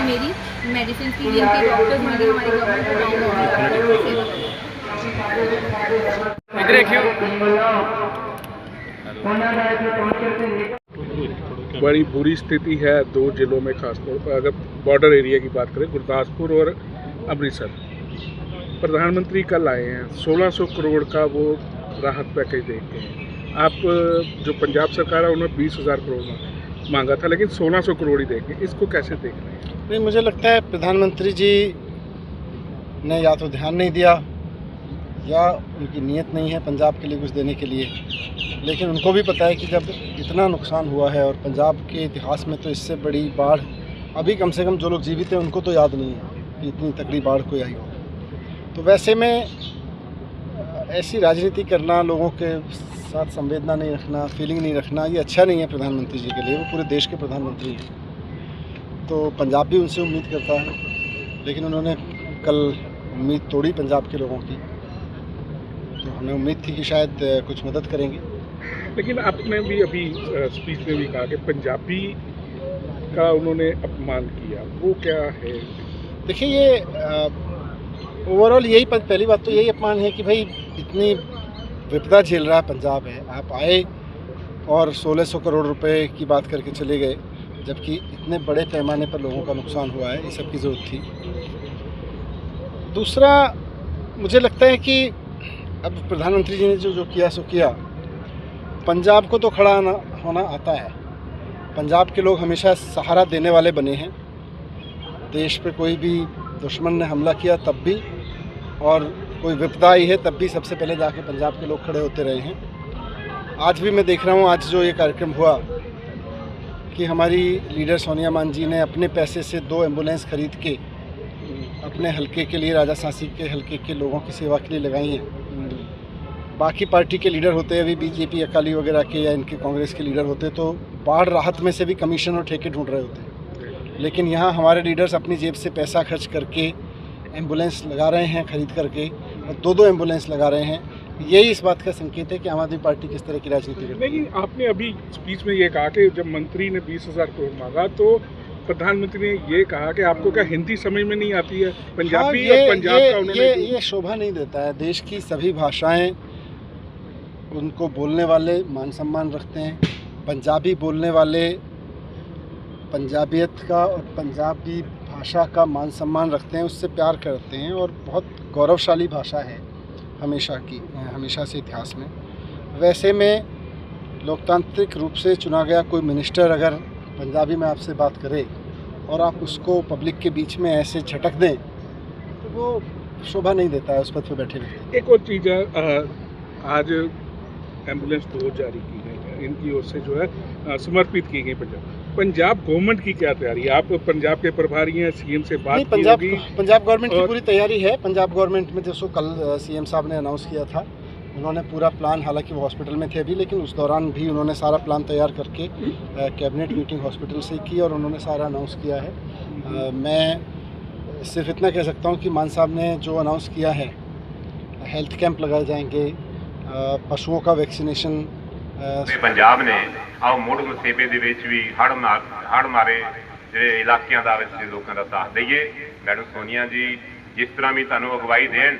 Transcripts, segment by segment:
भी मेरी मेडिसिन की जिनके डॉक्टर्स होंगे हमारे गवर्नमेंट को काम होगी। बड़ी बुरी स्थिति है दो जिलों में, खासतौर पर अगर बॉर्डर एरिया की बात करें, गुरदासपुर और अमृतसर। प्रधानमंत्री कल आए हैं, 1600 करोड़ का वो राहत पैकेज देते हैं। आप जो पंजाब सरकार है उन्होंने 20,000 करोड़ मांगा था, लेकिन 1600 करोड़ ही देंगे। इसको कैसे देख रहे हैं? नहीं, मुझे लगता है प्रधानमंत्री जी ने या तो ध्यान नहीं दिया या उनकी नीयत नहीं है पंजाब के लिए कुछ देने के लिए। लेकिन उनको भी पता है कि जब इतना नुकसान हुआ है, और पंजाब के इतिहास में तो इससे बड़ी बाढ़ अभी कम से कम जो लोग जीवित हैं उनको तो याद नहीं है कि इतनी तगड़ी बाढ़ कोई आई हो। तो वैसे में ऐसी राजनीति करना, लोगों के साथ संवेदना नहीं रखना, फीलिंग नहीं रखना, ये अच्छा नहीं है प्रधानमंत्री जी के लिए। वो पूरे देश के प्रधानमंत्री हैं, तो पंजाब भी उनसे उम्मीद करता है। लेकिन उन्होंने कल उम्मीद तोड़ी पंजाब के लोगों की, तो हमें उम्मीद थी कि शायद कुछ मदद करेंगे। लेकिन आपने भी अभी स्पीच में भी कहा कि पंजाबी का उन्होंने अपमान किया, वो क्या है? देखिए, ये ओवरऑल यही पहली बात तो यही अपमान है कि भाई इतनी विपदा झेल रहा पंजाब है, आप आए और 1600 करोड़ रुपए की बात करके चले गए, जबकि इतने बड़े पैमाने पर लोगों का नुकसान हुआ है। इस सब की ज़रूरत थी। दूसरा, मुझे लगता है कि अब प्रधानमंत्री जी ने जो किया सो किया। पंजाब को तो खड़ा होना आता है। पंजाब के लोग हमेशा सहारा देने वाले बने हैं। देश पे कोई भी दुश्मन ने हमला किया तब भी, और कोई विपदा आई है तब भी सबसे पहले जाके पंजाब के लोग खड़े होते रहे हैं। आज भी मैं देख रहा हूँ, आज जो ये कार्यक्रम हुआ कि हमारी लीडर सोनिया मान जी ने अपने पैसे से 2 एम्बुलेंस खरीद के अपने हलके के लिए, राजा सांसी के हलके के लोगों की सेवा के लिए लगाई हैं। बाकी पार्टी के लीडर होते, अभी बीजेपी अकाली वगैरह के या इनके कांग्रेस के लीडर होते तो बाढ़ राहत में से भी कमीशन और ठेके ढूंढ रहे होते। लेकिन यहाँ हमारे लीडर्स अपनी जेब से पैसा खर्च करके एम्बुलेंस लगा रहे हैं खरीद करके, और 2-2 एम्बुलेंस लगा रहे हैं। यही इस बात का संकेत है कि आम आदमी पार्टी किस तरह की राजनीति करती है। लेकिन आपने अभी स्पीच में ये कहा कि जब मंत्री ने 20,000 करोड़ मांगा तो प्रधानमंत्री ने ये कहा कि आपको क्या हिंदी समझ में नहीं आती है? पंजाबी और पंजाब का उन्होंने ये शोभा नहीं देता है। देश की सभी भाषाएं, उनको बोलने वाले मान सम्मान रखते हैं। पंजाबी बोलने वाले पंजाबियत का और पंजाबी भाषा का मान सम्मान रखते हैं, उससे प्यार करते हैं, और बहुत गौरवशाली भाषा है हमेशा से इतिहास में। वैसे में लोकतांत्रिक रूप से चुना गया कोई मिनिस्टर अगर पंजाबी में आपसे बात करे और आप उसको पब्लिक के बीच में ऐसे झटक दें, तो वो शोभा नहीं देता है उस पद पर बैठे व्यक्ति। एक और चीज़ है, आज एम्बुलेंस 2 जारी की गई है, इनकी ओर से जो है समर्पित की गई पंजाब गवर्नमेंट की क्या तैयारी है? आप पंजाब के प्रभारी हैं, सीएम से बात की होगी? पंजाब गवर्नमेंट की पूरी तैयारी है। पंजाब गवर्नमेंट में जैसो कल सीएम साहब ने अनाउंस किया था, उन्होंने पूरा प्लान, हालांकि वो हॉस्पिटल में थे अभी, लेकिन उस दौरान भी उन्होंने सारा प्लान तैयार करके कैबिनेट मीटिंग हॉस्पिटल से की और उन्होंने सारा अनाउंस किया है। मैं सिर्फ इतना कह सकता हूँ कि मान साहब ने जो अनाउंस किया है, हेल्थ कैंप लगाए जाएंगे, पशुओं का वैक्सीनेशन। पंजाब ने आओ मुड़ मुसीबे ਦੇ ਵਿੱਚ ਵੀ ਹੜ੍ਹ ਮਾਰੇ ਜਿਹੜੇ ਇਲਾਕਿਆਂ ਦਾ ਵਿੱਚ ਲੋਕਾਂ ਦਾ ਸਾਥ ਦਈਏ। ਮੈਡਮ ਸੋਨੀਆ ਜੀ ਜਿਸ ਤਰ੍ਹਾਂ ਵੀ ਤੁਹਾਨੂੰ ਅਗਵਾਈ ਦੇਣ,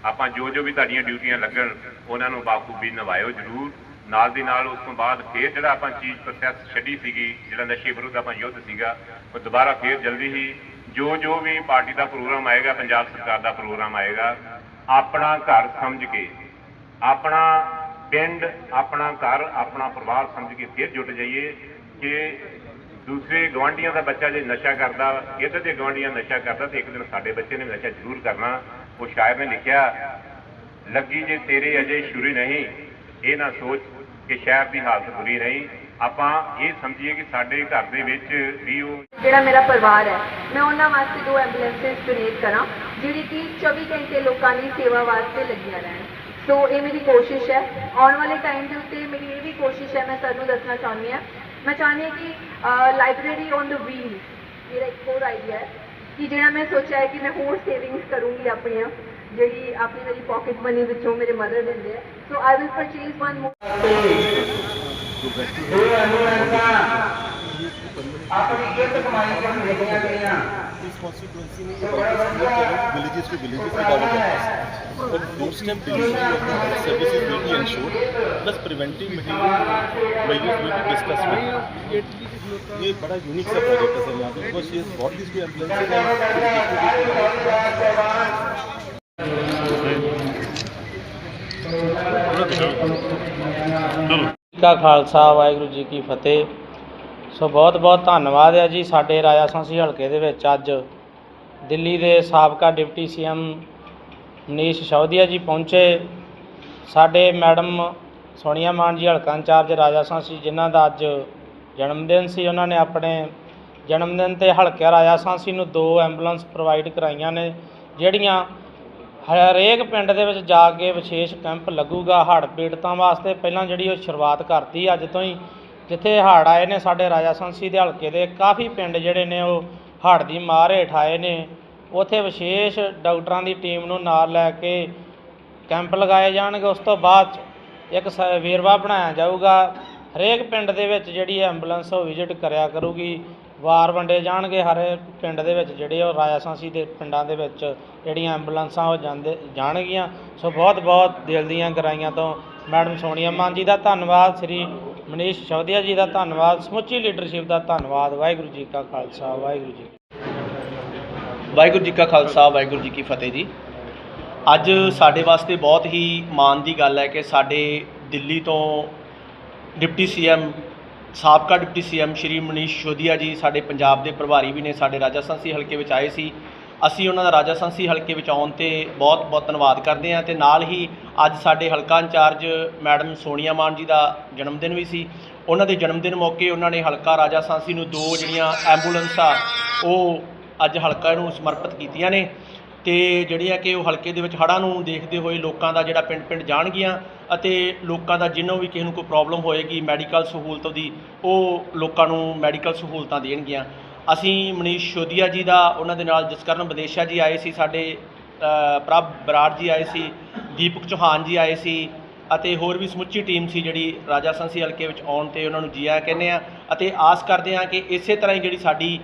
ਆਪਾਂ ਜੋ ਵੀ ਤੁਹਾਡੀਆਂ ਡਿਊਟੀਆਂ ਲੱਗਣ ਉਹਨਾਂ ਨੂੰ ਬਾਖੂਬੀ ਨਿਭਾਇਓ ਜ਼ਰੂਰ। ਨਾਲ ਦੀ ਨਾਲ ਉਸ ਤੋਂ ਬਾਅਦ ਫੇਰ ਜਿਹੜਾ ਆਪਾਂ ਚੀਜ਼ ਪ੍ਰੋਸੈਸ ਛੱਡੀ ਸੀਗੀ, ਜਿਹੜਾ ਨਸ਼ੇ ਵਿਰੁੱਧ ਆਪਾਂ ਯੁੱਧ ਸੀਗਾ, ਉਹ ਦੁਬਾਰਾ ਫੇਰ ਜਲਦੀ ਹੀ ਜੋ ਵੀ ਪਾਰਟੀ ਦਾ ਪ੍ਰੋਗਰਾਮ ਆਏਗਾ, ਪੰਜਾਬ ਸਰਕਾਰ ਦਾ ਪ੍ਰੋਗਰਾਮ ਆਏਗਾ, ਆਪਣਾ ਘਰ ਸਮਝ ਕੇ, ਆਪਣਾ ਪਿੰਡ, ਆਪਣਾ ਘਰ, ਆਪਣਾ ਪਰਿਵਾਰ ਸਮਝ ਕੇ ਫਿਰ ਜੁਟ ਜਾਈਏ ਕਿ ਦੂਸਰੇ ਗਵਾਂਢੀਆਂ ਦਾ ਬੱਚਾ ਜੇ ਨਸ਼ਾ ਕਰਦਾ, ਇੱਧਰ ਦੇ ਗਵਾਂਢੀਆਂ ਨਸ਼ਾ ਕਰਦਾ, ਤੇ ਇੱਕ ਦਿਨ ਸਾਡੇ ਬੱਚੇ ਨੇ ਨਸ਼ਾ ਜ਼ਰੂਰ ਕਰਨਾ। ਉਹ ਸ਼ਾਇਰ ਨੇ ਲਿਖਿਆ, ਲੱਗੀ ਜੇ ਤੇਰੇ ਅਜੇ ਸ਼ੁਰੂ ਨਹੀਂ, ਇਹ ਨਾ ਸੋਚ ਕਿ ਸ਼ਹਿਰ ਦੀ ਹਾਲਤ ਬੁਰੀ ਨਹੀਂ। ਆਪਾਂ ਇਹ ਸਮਝੀਏ ਕਿ ਸਾਡੇ ਘਰ ਦੇ ਵਿੱਚ ਵੀ ਉਹ ਜਿਹੜਾ ਮੇਰਾ ਪਰਿਵਾਰ ਹੈ, ਮੈਂ ਉਹਨਾਂ ਵਾਸਤੇ 2 ਐਂਬੂਲੈਂਸਿਸ ਡੋਨੇਟ ਕਰਾਂ ਜਿਹੜੀ ਕਿ 24 ਘੰਟੇ ਲੋਕਾਂ ਦੀ ਸੇਵਾ ਵਾਸਤੇ ਲੱਗੀਆਂ ਰਹਿਣ। ਸੋ ਇਹ ਮੇਰੀ ਕੋਸ਼ਿਸ਼ ਹੈ। ਆਉਣ ਵਾਲੇ ਟਾਈਮ ਦੇ ਉੱਤੇ ਮੇਰੀ ਇਹ ਵੀ ਕੋਸ਼ਿਸ਼ ਹੈ, ਮੈਂ ਸਰ ਨੂੰ ਦੱਸਣਾ ਚਾਹੁੰਦੀ ਹਾਂ, ਮੈਂ ਚਾਹੁੰਦੀ ਹਾਂ ਕਿ ਲਾਇਬ੍ਰੇਰੀ ਔਨ ਦ ਵੀਲ ਮੇਰਾ ਇੱਕ ਹੋਰ ਆਈਡੀਆ ਹੈ ਕਿ ਜਿਹੜਾ ਮੈਂ ਸੋਚਿਆ ਹੈ ਕਿ ਮੈਂ ਹੋਰ ਸੇਵਿੰਗਸ ਕਰੂੰਗੀ ਆਪਣੀਆਂ, ਜਿਹੜੀ ਆਪਣੀ ਮੇਰੀ ਪੋਕਟ ਮਨੀ ਵਿੱਚੋਂ ਮੇਰੇ ਮਦਰ ਦਿੰਦੇ ਆ। ਸੋ ਆਈ ਵਿਲ ਪਰਚੇਜ਼ 1 ਮੋਰ। इस कॉन्स्टिट्यूंसी में ये बहुत विलेजेस टू कवर करता है और door step delivery of the health services will be ensured plus preventive material measures will be discussed. ये बड़ा यूनिक सा प्रोजेक्ट है सर यहाँ पे because she has got this to का खालसा वाਹਿਗੁਰੂ ਜੀ ਕੀ ਫਤਿਹ। ਸੋ ਬਹੁਤ ਬਹੁਤ ਧੰਨਵਾਦ ਹੈ ਜੀ ਸਾਡੇ ਰਾਜਾ ਸਾਂਸੀ ਹਲਕੇ ਦੇ ਵਿੱਚ ਅੱਜ ਦਿੱਲੀ ਦੇ ਸਾਬਕਾ ਡਿਪਟੀ ਸੀਐਮ ਮਨੀਸ਼ ਸਿਸੋਦੀਆ ਜੀ ਪਹੁੰਚੇ। ਸਾਡੇ ਮੈਡਮ ਸੋਨੀਆ ਮਾਨ ਜੀ ਹਲਕਾ ਇੰਚਾਰਜ ਰਾਜਾ ਸਾਂਸੀ ਜਿਨ੍ਹਾਂ ਦਾ ਅੱਜ ਜਨਮ ਦਿਨ ਸੀ, ਉਹਨਾਂ ਨੇ ਆਪਣੇ ਜਨਮ ਦਿਨ 'ਤੇ ਹਲਕੇ ਰਾਜਾ ਸਾਂਸੀ ਨੂੰ 2 ਐਂਬੂਲੈਂਸ ਪ੍ਰੋਵਾਈਡ ਕਰਾਈਆਂ ਨੇ, ਜਿਹੜੀਆਂ ਹਰੇਕ ਪਿੰਡ ਦੇ ਵਿੱਚ ਜਾ ਕੇ ਵਿਸ਼ੇਸ਼ ਕੈਂਪ ਲੱਗੂਗਾ ਹੜ੍ਹ ਪੀੜਤਾਂ ਵਾਸਤੇ। ਪਹਿਲਾਂ ਜਿਹੜੀ ਉਹ ਸ਼ੁਰੂਆਤ ਕਰਤੀ ਅੱਜ ਤੋਂ ਹੀ, ਜਿੱਥੇ ਹੜ੍ਹ ਆਏ ਨੇ ਸਾਡੇ ਰਾਜਾ ਸਾਂਸੀ ਦੇ ਹਲਕੇ ਦੇ ਕਾਫੀ ਪਿੰਡ ਜਿਹੜੇ ਨੇ ਉਹ ਹੜ੍ਹ ਦੀ ਮਾਰ ਹੇਠ ਆਏ ਨੇ, ਉੱਥੇ ਵਿਸ਼ੇਸ਼ ਡਾਕਟਰਾਂ ਦੀ ਟੀਮ ਨੂੰ ਨਾਲ ਲੈ ਕੇ ਕੈਂਪ ਲਗਾਏ ਜਾਣਗੇ। ਉਸ ਤੋਂ ਬਾਅਦ ਇੱਕ ਵੇਰਵਾ ਬਣਾਇਆ ਜਾਊਗਾ, ਹਰੇਕ ਪਿੰਡ ਦੇ ਵਿੱਚ ਜਿਹੜੀ ਐਂਬੂਲੈਂਸ ਉਹ ਵਿਜ਼ਿਟ ਕਰਿਆ ਕਰੂਗੀ, ਵਾਰ ਵੰਡੇ ਜਾਣਗੇ ਹਰ ਪਿੰਡ ਦੇ ਵਿੱਚ ਜਿਹੜੇ ਉਹ ਰਾਜਾ ਸਾਂਸੀ ਦੇ ਪਿੰਡਾਂ ਦੇ ਵਿੱਚ ਜਿਹੜੀਆਂ ਐਂਬੂਲੈਂਸਾਂ ਉਹ ਜਾਣਗੀਆਂ। ਸੋ ਬਹੁਤ ਬਹੁਤ ਦਿਲ ਦੀਆਂ ਗਹਿਰਾਈਆਂ ਤੋਂ ਮੈਡਮ ਸੋਨੀਆ ਮਾਨ ਜੀ ਦਾ ਧੰਨਵਾਦ, ਸ਼੍ਰੀ ਮਨੀਸ਼ ਸਿਸੋਦੀਆ ਜੀ ਦਾ ਧੰਨਵਾਦ, ਸਮੁੱਚੀ ਲੀਡਰਸ਼ਿਪ ਦਾ ਧੰਨਵਾਦ। ਵਾਹਿਗੁਰੂ ਜੀ ਕਾ ਖਾਲਸਾ ਵਾਹਿਗੁਰੂ ਜੀ ਕਾ ਖਾਲਸਾ ਵਾਹਿਗੁਰੂ ਜੀ ਕੀ ਫਤਿਹ ਜੀ। ਅੱਜ ਸਾਡੇ ਵਾਸਤੇ ਬਹੁਤ ਹੀ ਮਾਣ ਦੀ ਗੱਲ ਹੈ ਕਿ ਸਾਡੇ ਦਿੱਲੀ ਤੋਂ ਡਿਪਟੀ ਸੀਐਮ ਸਾਬਕਾ ਡਿਪਟੀ ਸੀਐਮ ਸ਼੍ਰੀ ਮਨੀਸ਼ ਸਿਸੋਦੀਆ ਜੀ ਸਾਡੇ ਪੰਜਾਬ ਦੇ ਪ੍ਰਭਾਰੀ ਵੀ ਨੇ, ਸਾਡੇ ਰਾਜਾ ਸਾਂਸੀ ਹਲਕੇ ਵਿੱਚ ਆਏ ਸੀ। ਅਸੀਂ ਉਹਨਾਂ ਦਾ ਰਾਜਾ ਸਾਂਸੀ ਹਲਕੇ ਵਿੱਚ ਆਉਣ 'ਤੇ ਬਹੁਤ ਬਹੁਤ ਧੰਨਵਾਦ ਕਰਦੇ ਹਾਂ। ਅਤੇ ਨਾਲ ਹੀ ਅੱਜ ਸਾਡੇ ਹਲਕਾ ਇੰਚਾਰਜ ਮੈਡਮ ਸੋਨੀਆ ਮਾਨ ਜੀ ਦਾ ਜਨਮ ਦਿਨ ਵੀ ਸੀ। ਉਹਨਾਂ ਦੇ ਜਨਮ ਦਿਨ ਮੌਕੇ ਉਹਨਾਂ ਨੇ ਹਲਕਾ ਰਾਜਾ ਸਾਂਸੀ ਨੂੰ 2 ਜਿਹੜੀਆਂ ਐਂਬੂਲੈਂਸਾਂ ਉਹ ਅੱਜ ਹਲਕਾ ਨੂੰ ਸਮਰਪਿਤ ਕੀਤੀਆਂ ਨੇ, ਅਤੇ ਜਿਹੜੀਆਂ ਕਿ ਉਹ ਹਲਕੇ ਦੇ ਵਿੱਚ ਹੜ੍ਹਾਂ ਨੂੰ ਦੇਖਦੇ ਹੋਏ ਲੋਕਾਂ ਦਾ ਜਿਹੜਾ ਪਿੰਡ ਪਿੰਡ ਜਾਣਗੀਆਂ ਅਤੇ ਲੋਕਾਂ ਦਾ ਜਿਹਨੂੰ ਵੀ ਕਿਸੇ ਨੂੰ ਕੋਈ ਪ੍ਰੋਬਲਮ ਹੋਏਗੀ ਮੈਡੀਕਲ ਸਹੂਲਤ ਦੀ ਉਹ ਲੋਕਾਂ ਨੂੰ ਮੈਡੀਕਲ ਸਹੂਲਤਾਂ ਦੇਣਗੀਆਂ। ਅਸੀਂ ਮਨੀਸ਼ ਸਿਸੋਦੀਆ ਜੀ ਦਾ, ਉਹਨਾਂ ਦੇ ਨਾਲ ਜਸਕਰਨ ਵਿਦੇਸ਼ਾ ਜੀ ਆਏ ਸੀ, ਸਾਡੇ ਪ੍ਰਭ ਬਰਾੜ ਜੀ ਆਏ ਸੀ, ਦੀਪਕ ਚੌਹਾਨ ਜੀ ਆਏ ਸੀ ਅਤੇ ਹੋਰ ਵੀ ਸਮੁੱਚੀ ਟੀਮ ਸੀ ਜਿਹੜੀ ਰਾਜਾ ਸਾਂਸੀ ਹਲਕੇ ਵਿੱਚ ਆਉਣ 'ਤੇ ਉਹਨਾਂ ਨੂੰ ਜੀ ਆਇਆਂ ਕਹਿੰਦੇ ਹਾਂ ਅਤੇ ਆਸ ਕਰਦੇ ਹਾਂ ਕਿ ਇਸੇ ਤਰ੍ਹਾਂ ਹੀ ਜਿਹੜੀ ਸਾਡੀ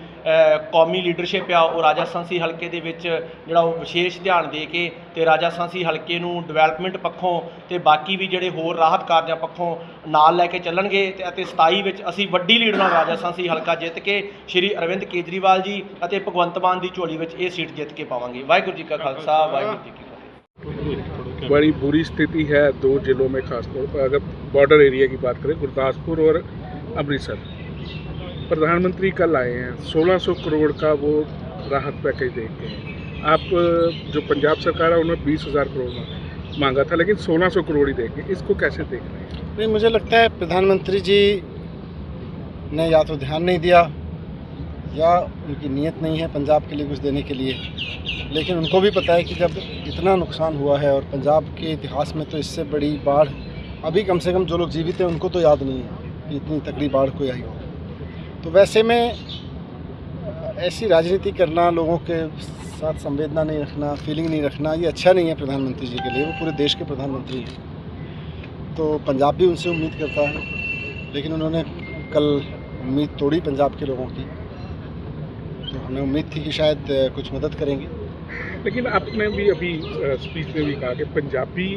ਕੌਮੀ ਲੀਡਰਸ਼ਿਪ ਆ ਉਹ ਰਾਜਾ ਸਾਂਸੀ ਹਲਕੇ ਦੇ ਵਿੱਚ ਜਿਹੜਾ ਉਹ ਵਿਸ਼ੇਸ਼ ਧਿਆਨ ਦੇ ਕੇ ਅਤੇ ਰਾਜਾ ਸਾਂਸੀ ਹਲਕੇ ਨੂੰ ਡਿਵੈਲਪਮੈਂਟ ਪੱਖੋਂ ਅਤੇ ਬਾਕੀ ਵੀ ਜਿਹੜੇ ਹੋਰ ਰਾਹਤ ਕਾਰਜਾਂ ਪੱਖੋਂ ਨਾਲ ਲੈ ਕੇ ਚੱਲਣਗੇ ਅਤੇ 27 ਵਿੱਚ ਅਸੀਂ ਵੱਡੀ ਲੀਡ ਨਾਲ ਰਾਜਾ ਸਾਂਸੀ ਹਲਕਾ ਜਿੱਤ ਕੇ ਸ਼੍ਰੀ ਅਰਵਿੰਦ ਕੇਜਰੀਵਾਲ ਜੀ ਅਤੇ ਭਗਵੰਤ ਮਾਨ ਦੀ ਝੋਲੀ ਵਿੱਚ ਇਹ ਸੀਟ ਜਿੱਤ ਕੇ ਪਾਵਾਂਗੇ। ਵਾਹਿਗੁਰੂ ਜੀ ਕਾ ਖਾਲਸਾ ਵਾਹਿਗੁਰੂ ਜੀ ਕੀ फतेह। बड़ी बुरी स्थिति है 2 जिलों में, खासतौर पर अगर बॉर्डर एरिया की बात करें गुरदासपुर और अमृतसर। प्रधानमंत्री कल आए हैं, 1600 करोड़ का वो राहत पैकेज दे के। आप जो पंजाब सरकार है उन्होंने 20,000 करोड़ मांगा था, लेकिन 1600 करोड़ ही देंगे, इसको कैसे देख रहे हैं? नहीं, मुझे लगता है प्रधानमंत्री जी ने या तो ध्यान नहीं दिया या उनकी नीयत नहीं है पंजाब के लिए कुछ देने के लिए। लेकिन उनको भी पता है कि जब इतना नुकसान हुआ है और पंजाब के इतिहास में तो इससे बड़ी बाढ़ अभी कम से कम जो लोग जीवित हैं उनको तो याद नहीं है कि इतनी तगड़ी बाढ़ कोई आई हो। तो वैसे में ऐसी राजनीति करना, लोगों के साथ संवेदना नहीं रखना, फीलिंग नहीं रखना, ये अच्छा नहीं है प्रधानमंत्री जी के लिए। वो पूरे देश के प्रधानमंत्री हैं, तो पंजाब भी उनसे उम्मीद करता है, लेकिन उन्होंने कल उम्मीद तोड़ी पंजाब के लोगों की। तो हमें उम्मीद थी कि शायद कुछ मदद करेंगे। लेकिन आपने भी अभी स्पीच में भी कहा कि पंजाबी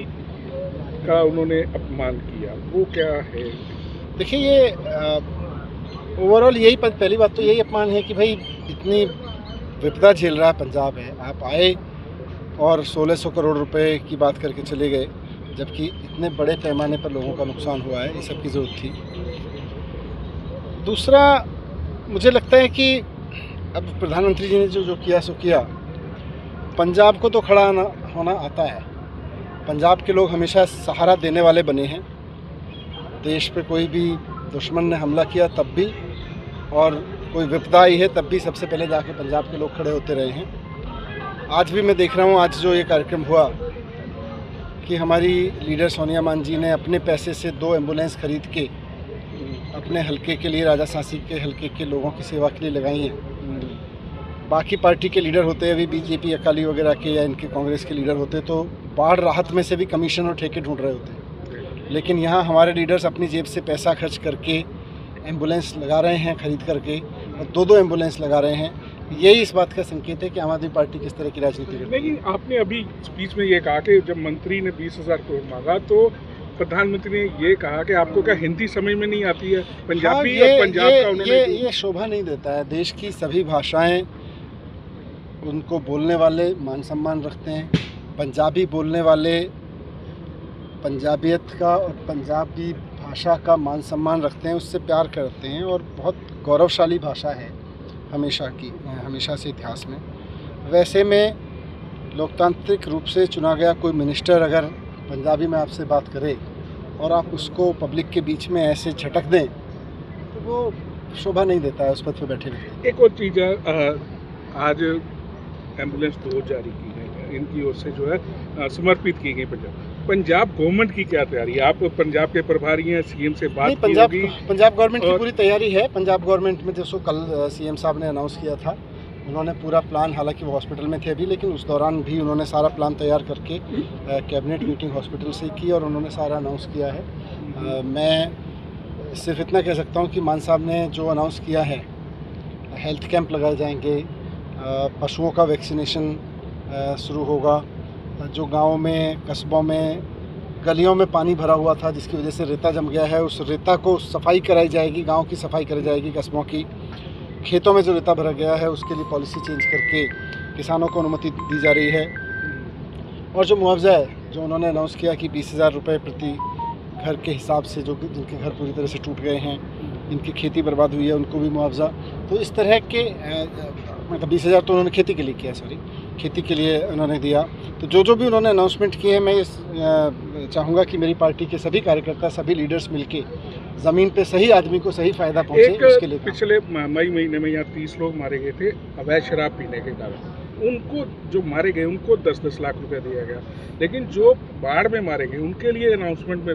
का उन्होंने अपमान किया, वो क्या है? देखिए, ये ओवरऑल यही पहली बात तो यही अपमान है कि भाई इतनी विपदा झेल रहा पंजाब है, आप आए और 1600 करोड़ रुपए की बात करके चले गए, जबकि इतने बड़े पैमाने पर लोगों का नुकसान हुआ है। ये सब की ज़रूरत थी। दूसरा, मुझे लगता है कि अब प्रधानमंत्री जी ने जो किया सो किया। पंजाब को तो खड़ा होना आता है। पंजाब के लोग हमेशा सहारा देने वाले बने हैं। देश पे कोई भी दुश्मन ने हमला किया तब भी, और कोई विपदा आई है तब भी सबसे पहले जाके पंजाब के लोग खड़े होते रहे हैं। आज भी मैं देख रहा हूँ, आज जो ये कार्यक्रम हुआ कि हमारी लीडर सोनिया मान जी ने अपने पैसे से 2 एम्बुलेंस खरीद के अपने हलके के लिए, राजा साँसी के हलके के लोगों की सेवा के लिए लगाई हैं। बाकी पार्टी के लीडर होते, अभी बीजेपी अकाली वगैरह के या इनके कांग्रेस के लीडर होते तो बाढ़ राहत में से भी कमीशन और ठेके ढूंढ रहे होते। लेकिन यहाँ हमारे लीडर्स अपनी जेब से पैसा खर्च करके एम्बुलेंस लगा रहे हैं खरीद करके, दो एम्बुलेंस लगा रहे हैं, यही इस बात का संकेत है कि आम आदमी पार्टी किस तरह की राजनीति करती है। लेकिन आपने अभी स्पीच में ये कहा कि जब मंत्री ने 20,000 करोड़ मांगा तो प्रधानमंत्री ने ये कहा कि आपको क्या हिंदी समझ में नहीं आती है? पंजाबी और पंजाब का उन्होंने ये शोभा नहीं देता है। देश की सभी भाषाएं उनको बोलने वाले मान सम्मान रखते हैं। पंजाबी बोलने वाले पंजाबियत का और पंजाबी भाषा का मान सम्मान रखते हैं, उससे प्यार करते हैं और बहुत गौरवशाली भाषा है हमेशा से इतिहास में। वैसे में लोकतांत्रिक रूप से चुना गया कोई मिनिस्टर अगर पंजाबी में आपसे बात करे और आप उसको पब्लिक के बीच में ऐसे झटक दें तो वो शोभा नहीं देता है उस पद पर बैठे व्यक्ति। एक और चीज़ है, आज एम्बुलेंस 2 जारी की गई, इनकी ओर से जो है समर्पित की गई पंजाब गवर्नमेंट की क्या तैयारी है? आप पंजाब के प्रभारी हैं, सीएम से बात की होगी? पंजाब गवर्नमेंट की पूरी तैयारी है। पंजाब गवर्नमेंट में जैसो कल सीएम साहब ने अनाउंस किया था, उन्होंने पूरा प्लान, हालांकि वो हॉस्पिटल में थे अभी, लेकिन उस दौरान भी उन्होंने सारा प्लान तैयार करके कैबिनेट मीटिंग हॉस्पिटल से की और उन्होंने सारा अनाउंस किया है। मैं सिर्फ इतना कह सकता हूँ कि मान साहब ने जो अनाउंस किया है, हेल्थ कैंप लगाए जाएंगे, पशुओं का वैक्सीनेशन शुरू होगा, जो गाँव में कस्बों में गलियों में पानी भरा हुआ था जिसकी वजह से रेता जम गया है, उस रेता को सफाई कराई जाएगी, गांव की सफाई कराई जाएगी, कस्बों की। खेतों में जो रेता भरा गया है उसके लिए पॉलिसी चेंज करके किसानों को अनुमति दी जा रही है। और जो मुआवजा है जो उन्होंने अनाउंस किया कि 20,000 रुपये प्रति घर के हिसाब से, जो जिनके घर पूरी तरह से टूट गए हैं, जिनकी खेती बर्बाद हुई है, उनको भी मुआवजा। तो इस तरह के मतलब 20,000 तो उन्होंने खेती के लिए किया, खेती के लिए उन्होंने दिया। तो जो भी उन्होंने अनाउंसमेंट किए हैं, मैं चाहूँगा कि मेरी पार्टी के सभी कार्यकर्ता, सभी लीडर्स मिलके ज़मीन पे सही आदमी को सही फ़ायदा पहुँचे, उसके लिए। पिछले मई महीने में यहाँ 30 लोग मारे गए थे अवैध शराब पीने के कारण। उनको जो मारे गए उनको 10-10 लाख रुपया दिया गया, लेकिन जो बाढ़ में मारे गए उनके लिए अनाउंसमेंट में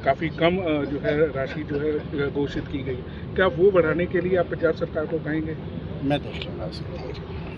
काफ़ी कम जो है राशि जो है घोषित की गई। क्या वो बढ़ाने के लिए आप पंजाब सरकार को कहेंगे? मैं देख लूँगा उसको।